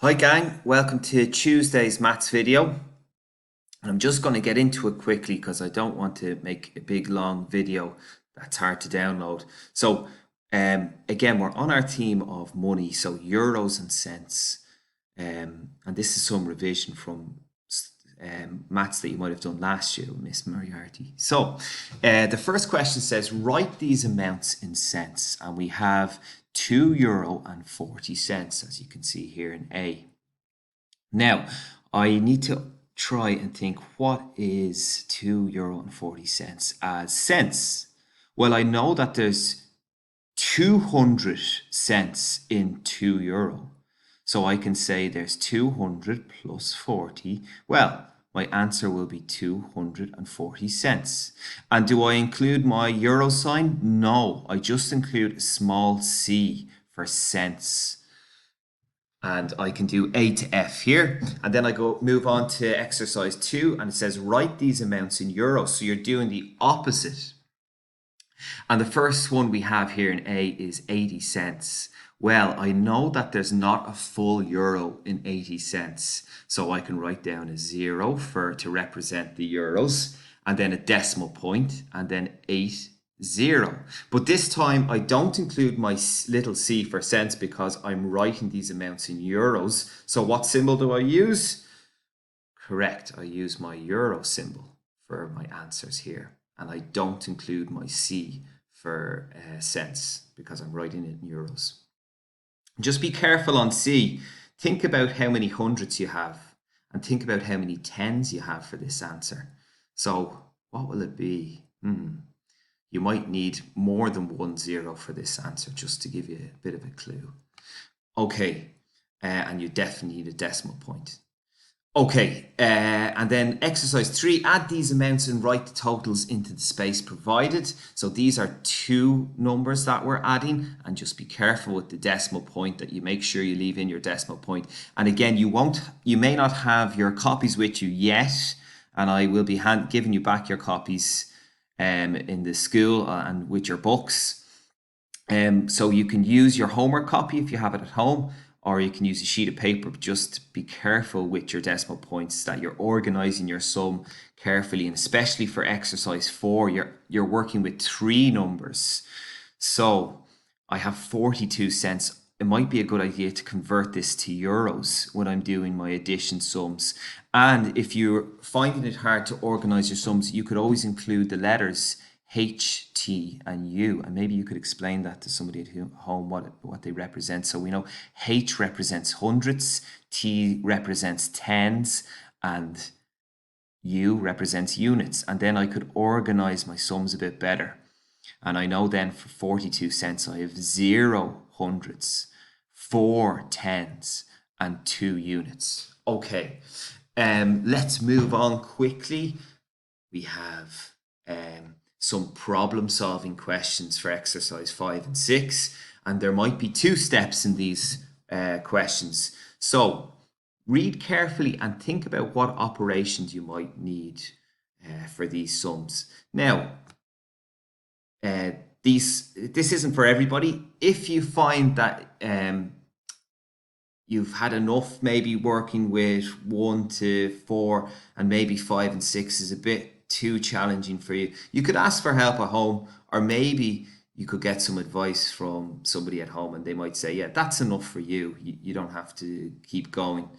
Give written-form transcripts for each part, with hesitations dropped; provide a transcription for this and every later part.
Hi gang, welcome to Tuesday's maths video. And I'm just going to get into it quickly because I don't want to make a big long video that's hard to download. So again, we're on our theme of money, so euros and cents. And this is some revision from maths that you might have done last year with Miss Moriarty. So the first question says, write these amounts in cents. And we have €2.40, as you can see here in A. Now, I need to try and think, what is €2.40 as cents? Well, I know that there's 200 cents in €2. So I can say there's 200 plus 40. Well, my answer will be 240 cents. And do I include my euro sign? No, I just include a small c for cents. And I can do A to F here. And then I move on to exercise 2, and it says write these amounts in euros. So you're doing the opposite. And the first one we have here in A is 80 cents. Well, I know that there's not a full euro in 80 cents. So I can write down a 0 to represent the euros, and then a decimal point, and then 80. But this time I don't include my little c for cents because I'm writing these amounts in euros. So what symbol do I use? Correct, I use my euro symbol for my answers here. And I don't include my c for cents because I'm writing it in euros. Just be careful on C. Think about how many hundreds you have and think about how many tens you have for this answer. So what will it be? You might need more than 1 0 for this answer, just to give you a bit of a clue. Okay, and you definitely need a decimal point. Okay, and then exercise 3, add these amounts and write the totals into the space provided. So these are two numbers that we're adding, and just be careful with the decimal point that you make sure you leave in your decimal point. And again, you may not have your copies with you yet, and I will be giving you back your copies in the school and with your books. So you can use your homework copy if you have it at home, or you can use a sheet of paper. But just be careful with your decimal points, that you're organizing your sum carefully, and especially for exercise 4, you're working with 3 numbers. So I have 42 cents. It might be a good idea to convert this to euros when I'm doing my addition sums. And if you're finding it hard to organize your sums, you could always include the letters H, T, and U, and maybe you could explain that to somebody at home what they represent. So we know H represents hundreds, T represents tens, and U represents units. And then I could organize my sums a bit better. And I know then for 42 cents I have 0 hundreds, 4 tens, and 2 units. Okay, let's move on quickly. We have some problem solving questions for exercise 5 and 6, and there might be 2 steps in these questions. So read carefully and think about what operations you might need for these sums. Now, this isn't for everybody. If you find that you've had enough maybe working with 1 to 4, and maybe 5 and 6 is a bit too challenging for you, you could ask for help at home, or maybe you could get some advice from somebody at home and they might say, yeah, that's enough for you. You don't have to keep going,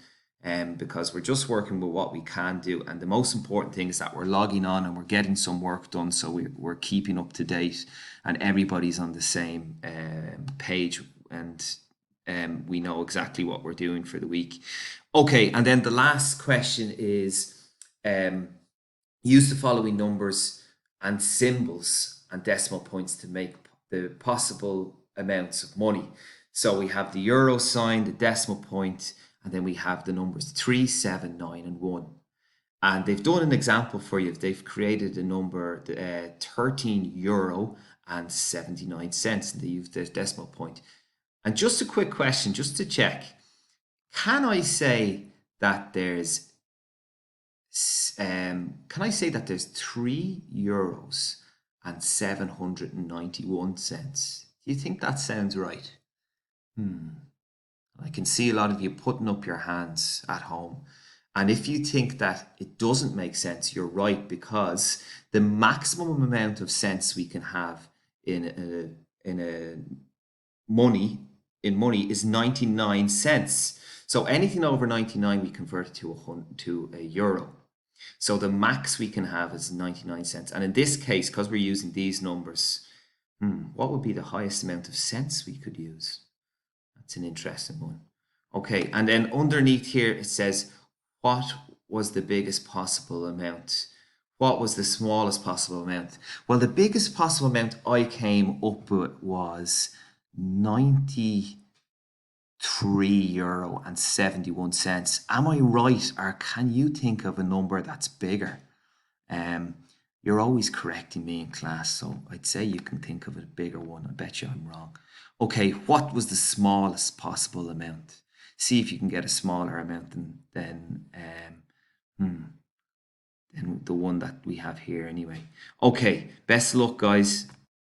because we're just working with what we can do. And the most important thing is that we're logging on and we're getting some work done, so we're keeping up to date and everybody's on the same page, and we know exactly what we're doing for the week. Okay, and then the last question is, use the following numbers and symbols and decimal points to make the possible amounts of money. So we have the euro sign, the decimal point, and then we have the numbers 3, 7, 9, and 1. And they've done an example for you. They've created a number, €13.79, and they use the decimal point. And just a quick question, just to check, can I say that there's €3.791? Do you think that sounds right? I can see a lot of you putting up your hands at home. And if you think that it doesn't make sense, you're right, because the maximum amount of cents we can have in a money money is 99 cents. So anything over 99 we convert it to a euro. So the max we can have is 99 cents. And in this case, because we're using these numbers, what would be the highest amount of cents we could use? That's an interesting one. Okay, and then underneath here it says, what was the biggest possible amount? What was the smallest possible amount? Well, the biggest possible amount I came up with was 93 euro and 71 cents. Am I right, or can you think of a number that's bigger? Um, you're always correcting me in class, so I'd say you can think of a bigger one. I bet you I'm wrong. Okay, what was the smallest possible amount? See if you can get a smaller amount than the one that we have here anyway. Okay, best of luck, guys.